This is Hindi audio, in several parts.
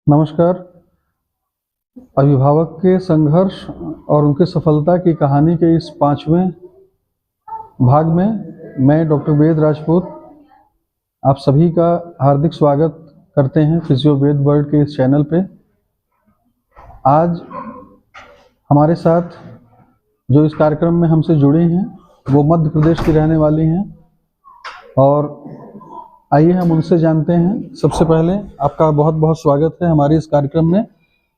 नमस्कार। अभिभावक के संघर्ष और उनकी सफलता की कहानी के इस 5वें भाग में मैं डॉक्टर वेद राजपूत आप सभी का हार्दिक स्वागत करते हैं फिजियो वेद वर्ल्ड के इस चैनल पे। आज हमारे साथ जो इस कार्यक्रम में हमसे जुड़े हैं वो मध्य प्रदेश की रहने वाली हैं और आइए हम उनसे जानते हैं। सबसे पहले आपका बहुत बहुत स्वागत है हमारे इस कार्यक्रम में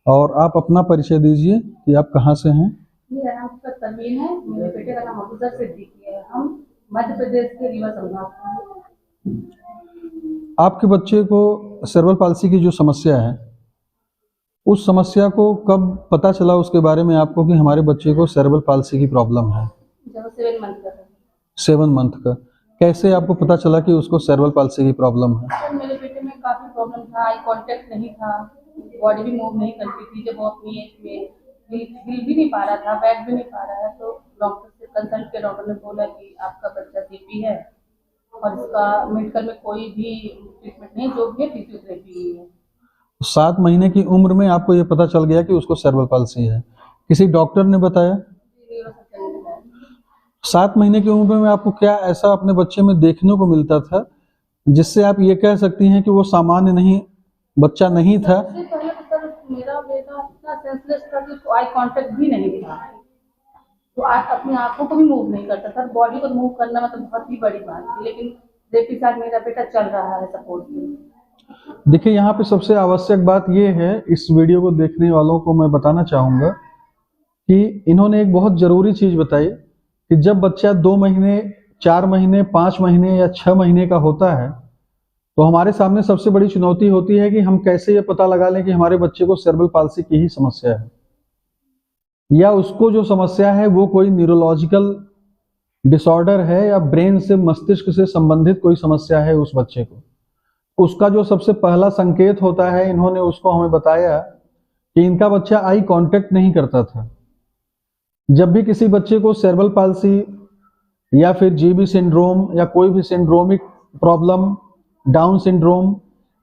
और आप अपना परिचय दीजिए कि आप कहाँ से हैं। मेरा नाम तनवीन है, मेरे बेटे का नाम अबूजर सिद्दीकी है। हम मध्य प्रदेश के रीवा संभाग से हैं। आपके बच्चे को सेरेब्रल पाल्सी की जो समस्या है उस समस्या को कब पता चला उसके बारे में आपको कि हमारे बच्चे को सेरेब्रल पाल्सी की प्रॉब्लम है? जब 7 मंथ का था। 7 मंथ का। कैसे आपको पता चला कि उसको सेरेब्रल पाल्सी की प्रॉब्लम है? सर मेरे बेटे में काफ़ी प्रॉब्लम था, आई कांटेक्ट नहीं था, बॉडी भी मूव नहीं करती थी। जब वो अपनी एज में हिल भी नहीं पा रहा था, बैठ भी नहीं पा रहा है, तो डॉक्टर से कंसल्ट के डॉक्टर ने बोला कि आपका बच्चा सीपी है और इसका मेडिकल में कोई भी ट्रीटमेंट नहीं, जो भी है फिजियोथेरेपी है। 7 महीने की उम्र में आपको ये पता चल गया कि उसको सेरेब्रल पाल्सी है? किसी डॉक्टर ने बताया? 7 महीने की उम्र में आपको क्या ऐसा अपने बच्चे में देखने को मिलता था जिससे आप ये कह सकती हैं कि वो सामान्य नहीं बच्चा नहीं था? सबसे पहले तो सर मेरा बेटा इतना सेंसलेस था कि उसको आई कांटेक्ट भी नहीं था, तो अपनी आंखों को भी मूव नहीं करता था। बॉडी को मूव करना मतलब बहुत ही बड़ी बात थी, लेकिन देखिए साथ मेरा बेटा चल रहा है सपोर्ट से। देखिए यहाँ पे सबसे आवश्यक बात ये है, इस वीडियो को देखने वालों को मैं बताना चाहूँगा कि इन्होंने एक बहुत ज़रूरी चीज़ बताई कि जब बच्चा 2 महीने, 4 महीने, 5 महीने या 6 महीने का होता है तो हमारे सामने सबसे बड़ी चुनौती होती है कि हम कैसे ये पता लगा लें कि हमारे बच्चे को सेरेब्रल पाल्सी की ही समस्या है या उसको जो समस्या है वो कोई न्यूरोलॉजिकल डिसऑर्डर है या ब्रेन से, मस्तिष्क से संबंधित कोई समस्या है उस बच्चे को। उसका जो सबसे पहला संकेत होता है, इन्होंने उसको हमें बताया कि इनका बच्चा आई कांटेक्ट नहीं करता था। जब भी किसी बच्चे को सेरेब्रल पाल्सी या फिर जीबी सिंड्रोम या कोई भी सिंड्रोमिक प्रॉब्लम, डाउन सिंड्रोम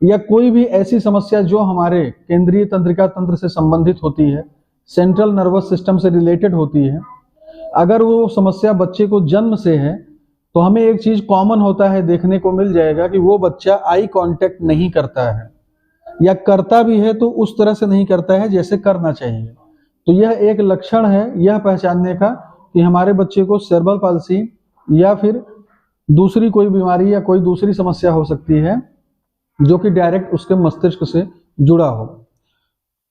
या कोई भी ऐसी समस्या जो हमारे केंद्रीय तंत्रिका तंत्र से संबंधित होती है, सेंट्रल नर्वस सिस्टम से रिलेटेड होती है, अगर वो समस्या बच्चे को जन्म से है तो हमें एक चीज कॉमन होता है, देखने को मिल जाएगा कि वो बच्चा आई कांटेक्ट नहीं करता है या करता भी है तो उस तरह से नहीं करता है जैसे करना चाहिए। तो यह एक लक्षण है यह पहचानने का कि हमारे बच्चे को सेरेब्रल पाल्सी या फिर दूसरी कोई बीमारी या कोई दूसरी समस्या हो सकती है जो कि डायरेक्ट उसके मस्तिष्क से जुड़ा हो।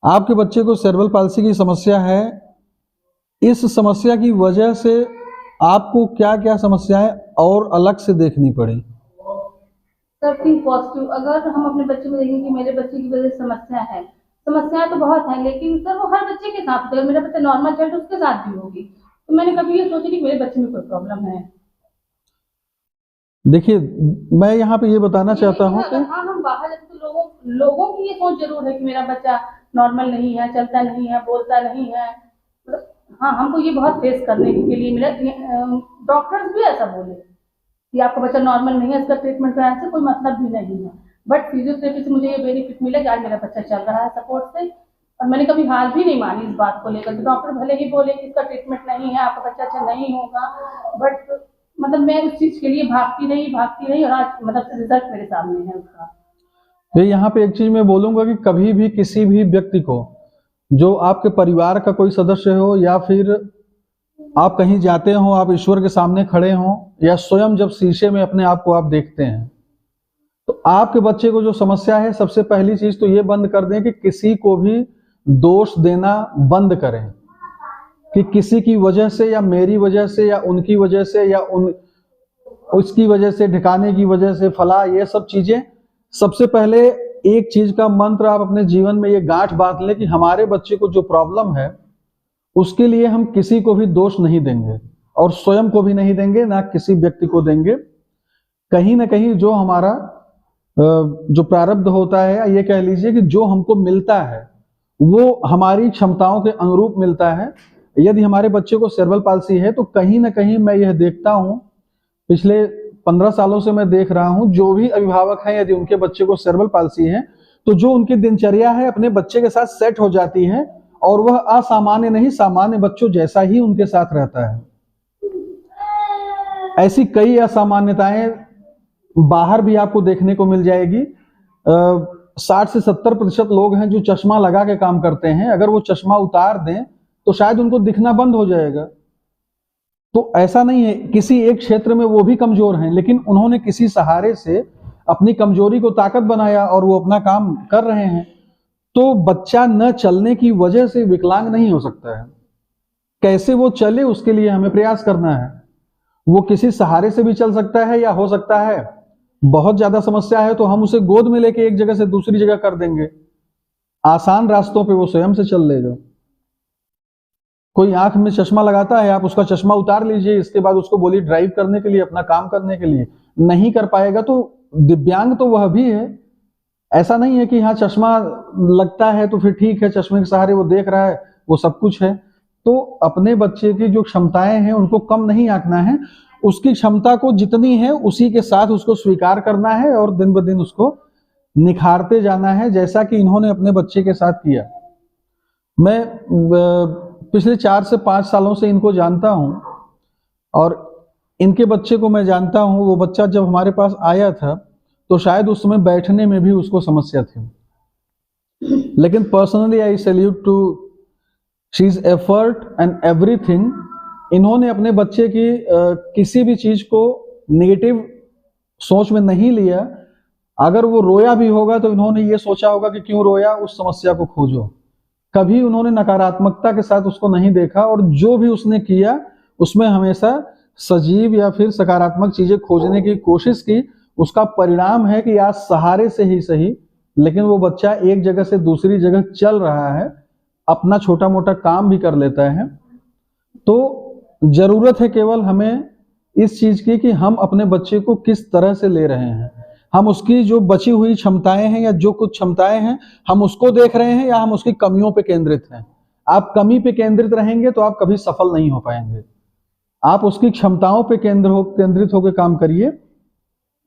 आपके बच्चे को सेरेब्रल पाल्सी की समस्या है, इस समस्या की वजह से आपको क्या क्या समस्याएं और अलग से देखनी पड़ी? सर थिंक पॉजिटिव, अगर हम अपने बच्चे में देखें कि मेरे बच्चे की वजह से समस्या है, समस्याएं तो बहुत है, लेकिन सर वो हर बच्चे के साथ होता है। मेरा बच्चा नॉर्मल चाइल्ड उसके साथ भी होगी, तो मैंने कभी ये सोचा कि मेरे बच्चे में कोई प्रॉब्लम है। देखिए मैं यहाँ पे ये बताना चाहता हूँ कि हाँ, हम बाहर जाते तो लोगों की ये सोच जरूर है कि मेरा बच्चा नॉर्मल नहीं है, चलता नहीं है, बोलता नहीं है। मतलब हाँ, हमको ये बहुत फेस करने के लिए मिला। डॉक्टर्स भी ऐसा बोले कि आपका बच्चा नॉर्मल नहीं है, इसका ट्रीटमेंट कराने से कोई मतलब भी नहीं है। बट फिजियोथेरेपी से मुझे ये बेनिफिट मिला कि आज मेरा बच्चा चल रहा है सपोर्ट से, और मैंने कभी हार भी नहीं मानी इस बात को लेकर। तो डॉक्टर भले ही बोले कि इसका ट्रीटमेंट नहीं है, आपका बच्चा अच्छा नहीं होगा, बट मतलब मैं उस चीज के लिए भागती रही और आज मतलब रिजल्ट मेरे सामने है उसका। ये यहाँ पे एक चीज मैं बोलूंगा कि कभी भी किसी भी व्यक्ति को, जो आपके परिवार का कोई सदस्य हो या फिर आप कहीं जाते हो, आप ईश्वर के सामने खड़े हो या स्वयं जब शीशे में अपने आप को आप देखते हैं, तो आपके बच्चे को जो समस्या है, सबसे पहली चीज तो ये बंद कर दें कि किसी को भी दोष देना बंद करें कि किसी की वजह से या मेरी वजह से या उनकी वजह से या उसकी वजह से, ठिकाने की वजह से, फला, ये सब चीजें। सबसे पहले एक चीज का मंत्र आप अपने जीवन में ये गांठ बांध लें कि हमारे बच्चे को जो प्रॉब्लम है उसके लिए हम किसी को भी दोष नहीं देंगे और स्वयं को भी नहीं देंगे, ना किसी व्यक्ति को देंगे। कहीं ना कहीं जो हमारा जो प्रारब्ध होता है, या ये कह लीजिए कि जो हमको मिलता है वो हमारी क्षमताओं के अनुरूप मिलता है। यदि हमारे बच्चे को सेरेब्रल पाल्सी है तो कहीं ना कहीं मैं यह देखता हूं, पिछले 15 सालों से मैं देख रहा हूं, जो भी अभिभावक हैं यदि उनके बच्चे को सेरेब्रल पाल्सी है तो जो उनकी दिनचर्या है अपने बच्चे के साथ सेट हो जाती है और वह असामान्य नहीं सामान्य बच्चों जैसा ही उनके साथ रहता है। ऐसी कई असामान्यताएं बाहर भी आपको देखने को मिल जाएगी। 60 से 70% लोग हैं जो चश्मा लगा के काम करते हैं, अगर वो चश्मा उतार दें तो शायद उनको दिखना बंद हो जाएगा। तो ऐसा नहीं है, किसी एक क्षेत्र में वो भी कमजोर हैं, लेकिन उन्होंने किसी सहारे से अपनी कमजोरी को ताकत बनाया और वो अपना काम कर रहे हैं। तो बच्चा न चलने की वजह से विकलांग नहीं हो सकता है। कैसे वो चले उसके लिए हमें प्रयास करना है। वो किसी सहारे से भी चल सकता है, या हो सकता है बहुत ज्यादा समस्या है तो हम उसे गोद में लेके एक जगह से दूसरी जगह कर देंगे। आसान रास्तों पे वो स्वयं से चल लेगा। कोई आंख में चश्मा लगाता है, आप उसका चश्मा उतार लीजिए, इसके बाद उसको बोलिए ड्राइव करने के लिए, अपना काम करने के लिए, नहीं कर पाएगा। तो दिव्यांग तो वह भी है। ऐसा नहीं है कि हाँ चश्मा लगता है तो फिर ठीक है, चश्मे के सहारे वो देख रहा है, वो सब कुछ है। तो अपने बच्चे की जो क्षमताएं हैं उनको कम नहीं आंकना है, उसकी क्षमता को जितनी है उसी के साथ उसको स्वीकार करना है और दिन ब दिन उसको निखारते जाना है, जैसा कि इन्होंने अपने बच्चे के साथ किया। मैं पिछले 4 से 5 सालों से इनको जानता हूं और इनके बच्चे को मैं जानता हूं। वो बच्चा जब हमारे पास आया था तो शायद उस समय बैठने में भी उसको समस्या थी, लेकिन personally I salute to she's effort and everything. इन्होंने अपने बच्चे की किसी भी चीज को नेगेटिव सोच में नहीं लिया। अगर वो रोया भी होगा तो इन्होंने ये सोचा होगा कि क्यों रोया, उस समस्या को खोजो। कभी उन्होंने नकारात्मकता के साथ उसको नहीं देखा, और जो भी उसने किया उसमें हमेशा सजीव या फिर सकारात्मक चीजें खोजने की कोशिश की। उसका परिणाम है कि आज सहारे से ही सही, लेकिन वो बच्चा एक जगह से दूसरी जगह चल रहा है, अपना छोटा मोटा काम भी कर लेता है। तो जरूरत है केवल हमें इस चीज की कि हम अपने बच्चे को किस तरह से ले रहे हैं। हम उसकी जो बची हुई क्षमताएं हैं या जो कुछ क्षमताएं हैं हम उसको देख रहे हैं, या हम उसकी कमियों पे केंद्रित हैं। आप कमी पे केंद्रित रहेंगे तो आप कभी सफल नहीं हो पाएंगे। आप उसकी क्षमताओं पे केंद्रित होकर काम करिए,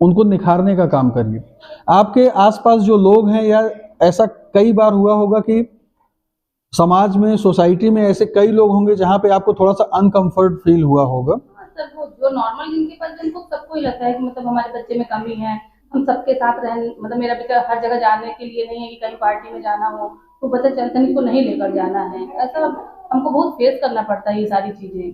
उनको निखारने का काम करिए। आपके आसपास जो लोग हैं, या ऐसा कई बार हुआ होगा कि समाज में, सोसाइटी में ऐसे कई लोग होंगे जहां पे आपको थोड़ा सा अनकंफर्ट फील हुआ होगा। सर वो जो नॉर्मल जिनके पास, जिनको सबको ही लगता है कि मतलब हमारे बच्चे में कमी है, हम सबके साथ रहने, मतलब मेरा बेटा हर जगह जाने के लिए नहीं है कि कहीं पार्टी में जाना हो तो बच्चा चलतनी को नहीं लेकर जाना है। ऐसा हमको बहुत फेस करना पड़ता है ये सारी चीजें।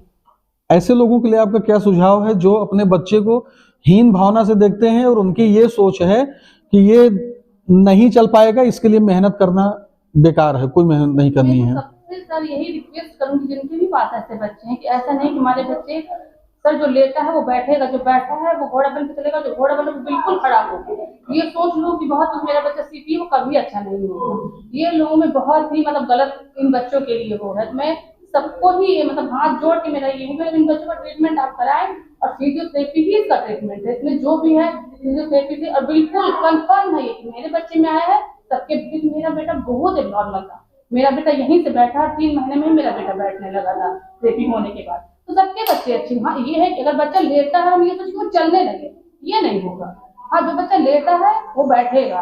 ऐसे लोगों के लिए आपका क्या सुझाव है जो अपने बच्चे को हीन भावना से देखते हैं और उनकी ये सोच है कि ये नहीं चल पाएगा, इसके लिए मेहनत करना बेकार है, कोई मेहनत नहीं करनी है? सबसे सर यही रिक्वेस्ट करूंगी जिनके भी पास ऐसे बच्चे हैं कि ऐसा नहीं कि हमारे बच्चे, सर जो लेटा है वो बैठेगा, जो बैठा है वो घोड़ा बन के चलेगा, जो घोड़ा बन के बिल्कुल खड़ा होगा। ये सोच लो कि बहुत मेरा बच्चा सीपी वो कभी अच्छा नहीं होगा। ये लोगों में बहुत ही मतलब गलत इन बच्चों के लिए हो है। मैं सबको ही मतलब हाथ जोड़ के मेरा ये है, इन बच्चों का ट्रीटमेंट आप कराएं, और फिजियोथेरेपी ही इसका ट्रीटमेंट है। इसमें जो भी है फिजियोथेरेपी से, और बिल्कुल कंफर्म है ये कि मेरे बच्चे में आया है सबके। मेरा बेटा बहुत नॉर्मल था, मेरा बेटा यहीं से बैठा 3 महीने में मेरा बेटा बैठने लगा था रेपिंग होने के बाद। तो सबके बच्चे अच्छे। हाँ ये है कि अगर बच्चा लेटा है हम ये सोच वो चलने लगे, ये नहीं होगा। हाँ जो बच्चा लेटा है वो बैठेगा।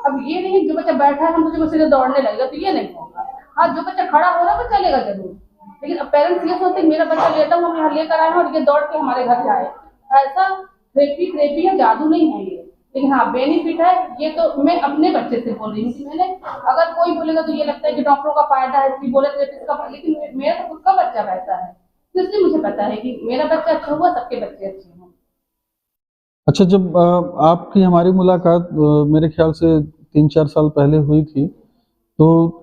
अब ये नहीं जो बच्चा बैठा है हम सोचे वो सीधे दौड़ने लगेगा, तो ये नहीं होगा। हाँ जो बच्चा खड़ा हो रहा है वो चलेगा जरूर, लेकिन अब पेरेंट्स ये सोचते हैं मेरा बच्चा लेटा हुआ हम यहाँ लेकर आए हैं और ये दौड़ के हमारे घर जाए। ऐसा थेरेपी है, जादू नहीं है ये। लेकिन हाँ बेनिफिट है ये, तो मैं अपने बच्चे से बोल रही हूँ कि मैंने, अगर कोई बोलेगा तो ये लगता है कि डॉक्टरों का फायदा है, इसलिए बोले का, लेकिन मेरा तो खुद का बच्चा वैसा है, तो इसलिए मुझे पता है कि मेरा बच्चा अच्छा हुआ सबके बच्चे अच्छे हों। अच्छा, जब आपकी हमारी मुलाकात मेरे ख्याल से 3-4 साल पहले हुई थी, तो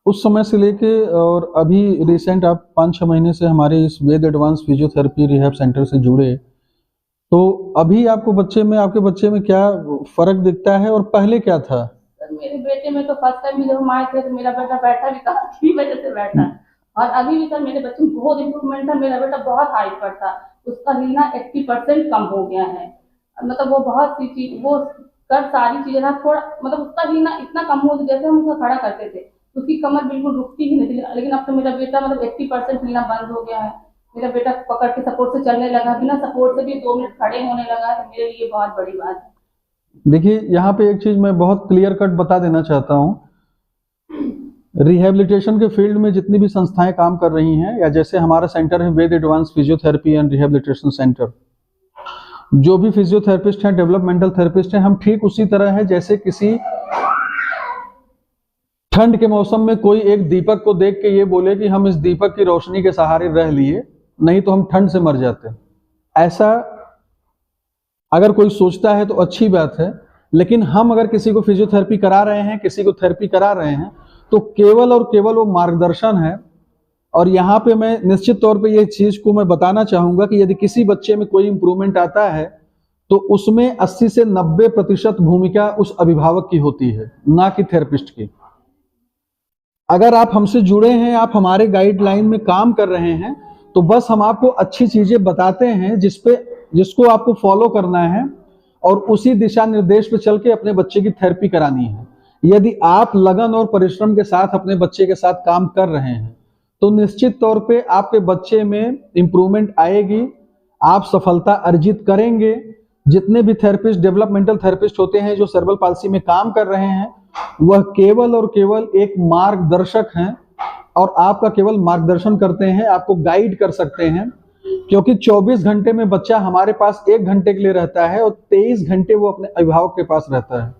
उस समय से लेके और अभी रिसेंट आप 5-6 महीने से हमारे इस वेद एडवांस फिजियोथेरेपी रिहैब सेंटर से जुड़े, तो अभी आपको आपके बच्चे में क्या फर्क दिखता है और पहले क्या था? सर मेरे बेटे में तो फर्स्ट टाइम जब हम आए थे तो मेरा बेटा बैठा भी था, की वजह से बैठा है, और अभी भी सर मेरे बच्चे में बहुत इम्प्रूवमेंट है। मेरा बेटा बहुत हाइपर था, उसका हिलना 80% कम हो गया है। मतलब वो बहुत सी चीज वो कर सारी चीजें ना, थोड़ा मतलब उसका हिलना इतना कम हो गया, जैसे हम उसको खड़ा करते थे उसकी कमर बिल्कुल रुकती ही नहीं थी। लेकिन अब तो मेरा बेटा मतलब 80% हिलना बंद हो गया है। मेरा बेटा पकड़ के सपोर्ट से चलने लगा, बिना सपोर्ट से भी 2 मिनट खड़े होने लगा, तो मेरे लिए बहुत बड़ी बात है। देखिए यहाँ पे एक चीज मैं बहुत क्लियर कट बता देना चाहता हूँ। रिहेबिलिटेशन के फील्ड में जितनी भी संस्थाएं काम कर रही हैं, या जैसे हमारा सेंटर है Ved advance physiotherapy and rehabilitation centre, जो भी फिजियोथेरेपिस्ट हैं, डेवलपमेंटल थेरेपिस्ट हैं, हम ठीक उसी तरह है जैसे किसी ठंड के मौसम में कोई एक दीपक को देख के ये बोले कि हम इस दीपक की रोशनी के सहारे रह लिए, नहीं तो हम ठंड से मर जाते। ऐसा अगर कोई सोचता है तो अच्छी बात है, लेकिन हम अगर किसी को फिजियोथेरेपी करा रहे हैं, किसी को थेरेपी करा रहे हैं, तो केवल और केवल वो मार्गदर्शन है। और यहाँ पे मैं निश्चित तौर पे ये चीज को मैं बताना चाहूंगा कि यदि किसी बच्चे में कोई इंप्रूवमेंट आता है तो उसमें 80 से 90% भूमिका उस अभिभावक की होती है, ना कि थेरेपिस्ट की। अगर आप हमसे जुड़े हैं, आप हमारे गाइडलाइन में काम कर रहे हैं, तो बस हम आपको अच्छी चीजें बताते हैं जिसको आपको फॉलो करना है और उसी दिशा निर्देश पे चल के अपने बच्चे की थेरेपी करानी है। यदि आप लगन और परिश्रम के साथ अपने बच्चे के साथ काम कर रहे हैं तो निश्चित तौर पे आपके बच्चे में इंप्रूवमेंट आएगी, आप सफलता अर्जित करेंगे। जितने भी थेरेपिस्ट, डेवलपमेंटल थेरेपिस्ट होते हैं जो सेरेब्रल पाल्सी में काम कर रहे हैं, वह केवल और केवल एक मार्गदर्शक हैं और आपका केवल मार्गदर्शन करते हैं, आपको गाइड कर सकते हैं। क्योंकि 24 घंटे में बच्चा हमारे पास 1 घंटे के लिए रहता है और 23 घंटे वो अपने अभिभावक के पास रहता है।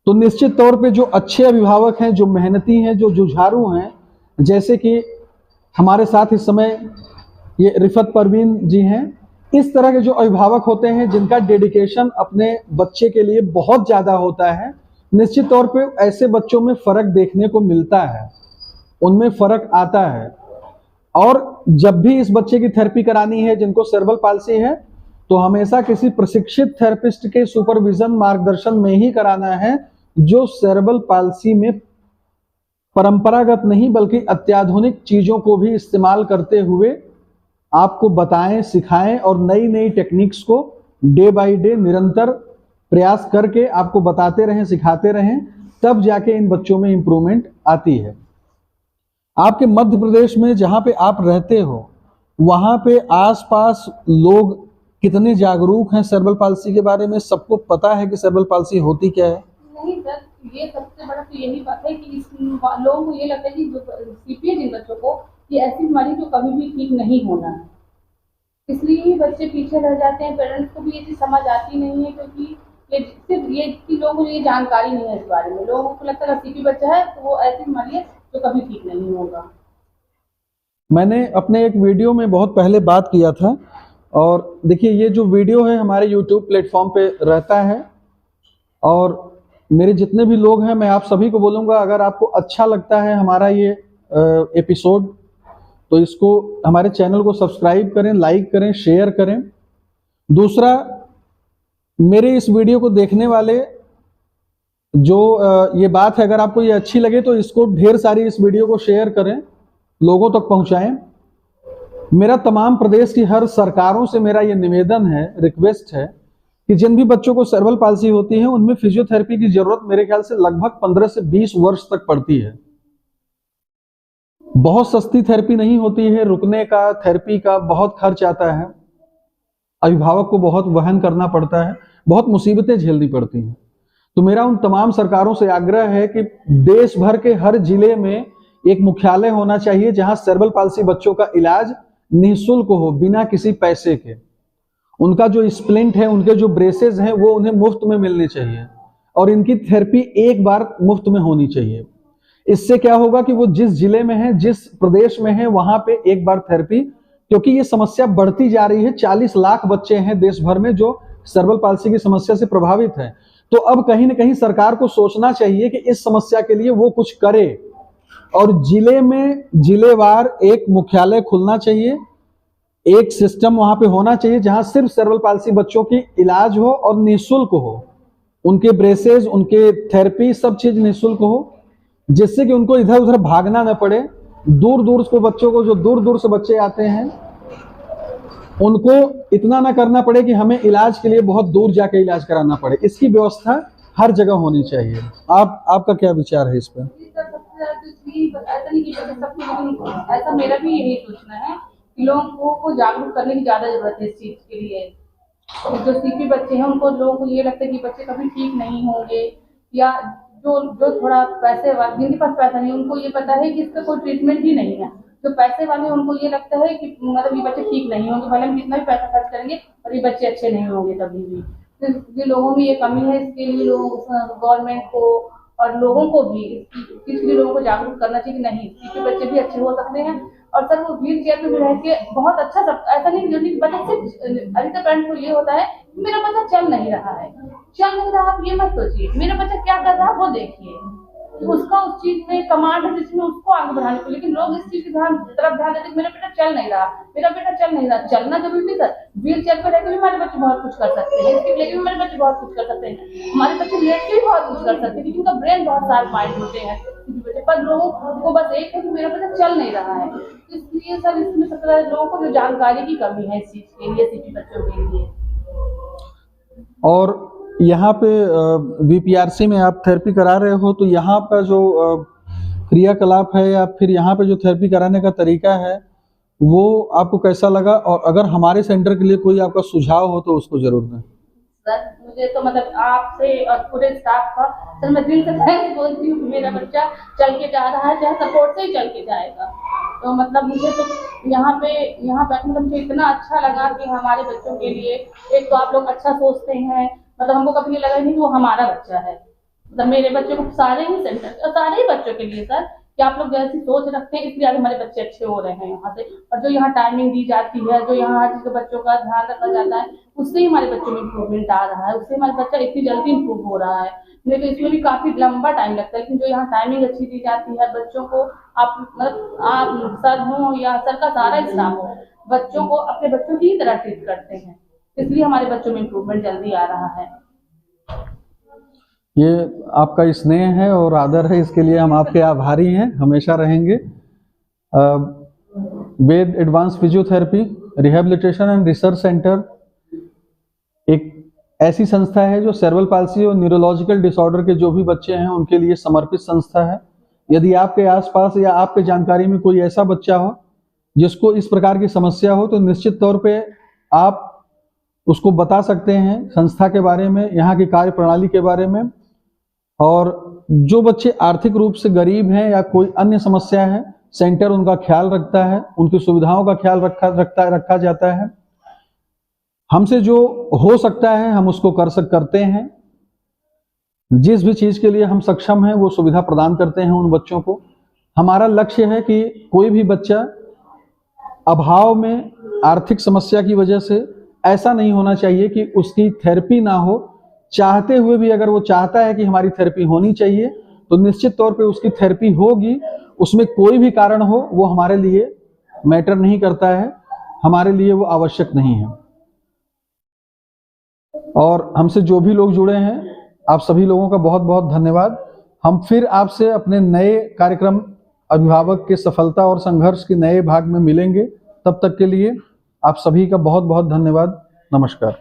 तो निश्चित तौर पे जो अच्छे अभिभावक हैं, जो मेहनती हैं, जो जुझारू हैं, जैसे कि हमारे साथ इस समय ये रिफत परवीन जी हैं, इस तरह के जो अभिभावक होते हैं जिनका डेडिकेशन अपने बच्चे के लिए बहुत ज्यादा होता है, निश्चित तौर पे ऐसे बच्चों में फर्क देखने को मिलता है, उनमें फर्क आता है। और जब भी इस बच्चे की थेरेपी करानी है जिनको सेरेब्रल पाल्सी है, तो हमेशा किसी प्रशिक्षित थेरेपिस्ट के सुपरविजन, मार्गदर्शन में ही कराना है, जो सेरेब्रल पाल्सी में परंपरागत नहीं बल्कि अत्याधुनिक चीजों को भी इस्तेमाल करते हुए आपको बताएं, सिखाएं और नई नई टेक्निक्स को डे बाय डे निरंतर प्रयास करके आपको बताते रहें, सिखाते रहें, तब जाके इन बच्चों में इंप्रूवमेंट आती है। आपके मध्य प्रदेश में जहां पे आप रहते हो, वहां पे आसपास लोग कितने जागरूक हैं सेरेब्रल पाल्सी के बारे में? सबको पता है कि सेरेब्रल पाल्सी होती क्या है? नहीं सर, ये सबसे बड़ा तो यही बात है कि लोगों को ये लगता है कि जो सीपीए जिन बच्चों को, ये ऐसी बीमारी जो कभी भी ठीक नहीं होना है, इसलिए ही बच्चे पीछे रह जाते हैं। पेरेंट्स को भी ये चीज समझ आती नहीं है, क्योंकि ये सिर्फ ये कि लोगों को ये जानकारी नहीं है इस बारे में। लोगों को लगता है सीपी बच्चा है तो वो ऐसी बीमारी है जो कभी ठीक नहीं होगा। मैंने अपने एक वीडियो में बहुत पहले बात किया था, और देखिए ये जो वीडियो है हमारे यूट्यूब प्लेटफॉर्म पे रहता है, और मेरे जितने भी लोग हैं मैं आप सभी को बोलूँगा, अगर आपको अच्छा लगता है हमारा ये एपिसोड, तो इसको हमारे चैनल को सब्सक्राइब करें, लाइक करें, शेयर करें। दूसरा, मेरे इस वीडियो को देखने वाले जो ये बात है, अगर आपको ये अच्छी लगे तो इसको ढेर सारी इस वीडियो को शेयर करें, लोगों तक पहुंचाएं। मेरा तमाम प्रदेश की हर सरकारों से मेरा ये निवेदन है, रिक्वेस्ट है कि जिन भी बच्चों को सेरेब्रल पाल्सी होती है उनमें फिजियोथेरेपी की जरूरत मेरे ख्याल से लगभग 15 से 20 वर्ष तक पड़ती है। बहुत सस्ती थेरेपी नहीं होती है, रुकने का, थेरेपी का बहुत खर्च आता है, अभिभावक को बहुत वहन करना पड़ता है, बहुत मुसीबतें झेलनी पड़ती हैं। तो मेरा उन तमाम सरकारों से आग्रह है कि देश भर के हर जिले में एक मुख्यालय होना चाहिए जहां सेरेब्रल पाल्सी बच्चों का इलाज निःशुल्क हो, बिना किसी पैसे के। उनका जो स्प्लिंट है, उनके जो ब्रेसेस हैं, वो उन्हें मुफ्त में मिलने चाहिए, और इनकी थेरेपी एक बार मुफ्त में होनी चाहिए। इससे क्या होगा कि वो जिस जिले में है, जिस प्रदेश में है, वहां पे एक बार थेरेपी, क्योंकि ये समस्या बढ़ती जा रही है। 40 लाख बच्चे हैं देश भर में जो सेरेब्रल पाल्सी की समस्या से प्रभावित हैं। तो अब कहीं ना कहीं सरकार को सोचना चाहिए कि इस समस्या के लिए वो कुछ करे, और जिले में जिलेवार एक मुख्यालय खुलना चाहिए, एक सिस्टम वहां पे होना चाहिए जहां सिर्फ सेरेब्रल पाल्सी बच्चों की इलाज हो और निःशुल्क हो, उनके ब्रेसेस, उनके थेरेपी, सब चीज निःशुल्क हो, जिससे कि उनको इधर उधर भागना न पड़े। दूर दूर को बच्चों को, जो दूर दूर से बच्चे आते हैं, उनको इतना ना करना पड़े कि हमें इलाज के लिए बहुत दूर जाके इलाज कराना पड़े। इसकी व्यवस्था हर जगह होनी चाहिए। आपका क्या विचार है इस पर? ऐसा मेरा भी यही सोचना है कि लोगों को जागरूक करने की ज्यादा जरूरत है इस चीज के लिए। जो सीपी बच्चे हैं उनको, लोगों को ये लगता है कि बच्चे कभी ठीक नहीं होंगे, या जो जो थोड़ा पैसे वाले, जिनके पास पैसा नहीं, उनको ये पता है कि इसका कोई ट्रीटमेंट ही नहीं है। जो पैसे वाले, उनको ये लगता है कि मतलब ये बच्चे ठीक नहीं होंगे, भले हम कितना भी पैसा खर्च करेंगे और ये बच्चे अच्छे नहीं होंगे कभी भी। तो ये लोगों में ये कमी है, इसके लिए लोग, गवर्नमेंट को और लोगों को भी इसके लिए लोगों को जागरूक करना चाहिए कि नहीं, सीपी बच्चे भी अच्छे हो सकते हैं। और सर वो व्हील चेयर पे भी रह के बहुत अच्छा, सब ऐसा नहीं कि बच्चा सिर्फ, अधिकतर पेरेंट्स को ये होता है मेरा बच्चा चल नहीं रहा है, चल नहीं रहा, आप ये मत सोचिए मेरा बच्चा क्या कर रहा है वो देखिए, कि उसका उस चीज में कमांड है जिसमें उसको आगे बढ़ाने को। लेकिन लोग इस चीज की तरफ ध्यान देते, मेरा बेटा चल नहीं रहा, मेरा बेटा चल नहीं रहा। चलना जरूरी नहीं सर, व्हील चेयर पर रहकर भी हमारे बच्चे बहुत कुछ कर सकते हैं, स्टिक लेके भी हमारे बच्चे बहुत कुछ कर सकते हैं, हमारे बच्चे लेट के भी बहुत कुछ कर सकते हैं, क्योंकि उनका ब्रेन बहुत शार्प माइंड होते हैं बच्चे। पर लोगों को बस एक है कि मेरा बच्चा चल नहीं रहा है, इसलिए सर इसमें सबसे ज्यादा लोगों को जो जानकारी की कमी है इस चीज के लिए, सीपी बच्चों के लिए। और यहाँ पे वीपीआरसी में आप थेरेपी करा रहे हो, तो यहाँ का जो क्रियाकलाप है या फिर यहाँ पे जो थेरेपी कराने का तरीका है वो आपको कैसा लगा, और अगर हमारे सेंटर के लिए कोई आपका सुझाव हो तो उसको जरूर दें। सर मुझे तो मतलब आपसे और पूरे स्टाफ का सर मैं दिल से थैंक्स बोलती हूँ कि मेरा बच्चा चल के जा रहा है, चाहे सपोर्ट से ही चल के जाएगा। तो मतलब मुझे तो यहाँ बैठने मतलब मुझे इतना अच्छा लगा कि हमारे बच्चों के लिए, एक तो आप लोग अच्छा सोचते हैं, मतलब हमको कभी लगा नहीं कि वो हमारा बच्चा है, मतलब मेरे बच्चों को सारे ही सेंटर, सारे ही बच्चों के लिए सर, कि आप लोग जैसी सोच रखते हैं इसलिए आज हमारे बच्चे अच्छे हो रहे हैं यहाँ से। और जो यहाँ टाइमिंग दी जाती है, जो यहाँ हर चीज़ बच्चों का ध्यान रखा जाता है, उससे ही हमारे बच्चों में इम्प्रूवमेंट आ रहा है, उससे हमारा बच्चा इतनी जल्दी इम्प्रूव हो रहा है। नहीं तो इसमें भी काफ़ी लंबा टाइम लगता है, लेकिन जो यहाँ टाइमिंग अच्छी दी जाती है बच्चों को, आप मतलब आप सर हो या सर का सारा स्टाफ हो, बच्चों को अपने बच्चों की ही तरह ट्रीट करते हैं, इसलिए हमारे बच्चों में इम्प्रूवमेंट जल्दी आ रहा है। ये आपका स्नेह है और आदर है, इसके लिए हम आपके आभारी हैं, हमेशा रहेंगे। Ved advance physiotherapy rehabilitation and research centre एक ऐसी संस्था है जो सेरेब्रल पाल्सी और न्यूरोलॉजिकल डिसऑर्डर के जो भी बच्चे हैं उनके लिए समर्पित संस्था है। यदि आपके आसपास या आपके जानकारी में कोई ऐसा बच्चा हो जिसको इस प्रकार की समस्या हो, तो निश्चित तौर पे आप उसको बता सकते हैं संस्था के बारे में, यहाँ की कार्य प्रणाली के बारे में। और जो बच्चे आर्थिक रूप से गरीब हैं या कोई अन्य समस्या है, सेंटर उनका ख्याल रखता है, उनकी सुविधाओं का ख्याल रखा जाता है। हमसे जो हो सकता है हम उसको करते हैं। जिस भी चीज के लिए हम सक्षम हैं वो सुविधा प्रदान करते हैं उन बच्चों को। हमारा लक्ष्य है कि कोई भी बच्चा अभाव में, आर्थिक समस्या की वजह से ऐसा नहीं होना चाहिए कि उसकी थेरेपी ना हो। चाहते हुए भी अगर वो चाहता है कि हमारी थेरेपी होनी चाहिए, तो निश्चित तौर पे उसकी थेरेपी होगी। उसमें कोई भी कारण हो वो हमारे लिए मैटर नहीं करता है, हमारे लिए वो आवश्यक नहीं है। और हमसे जो भी लोग जुड़े हैं, आप सभी लोगों का बहुत बहुत धन्यवाद। हम फिर आपसे अपने नए कार्यक्रम अभिभावक के सफलता और संघर्ष के नए भाग में मिलेंगे। तब तक के लिए आप सभी का बहुत बहुत धन्यवाद। नमस्कार।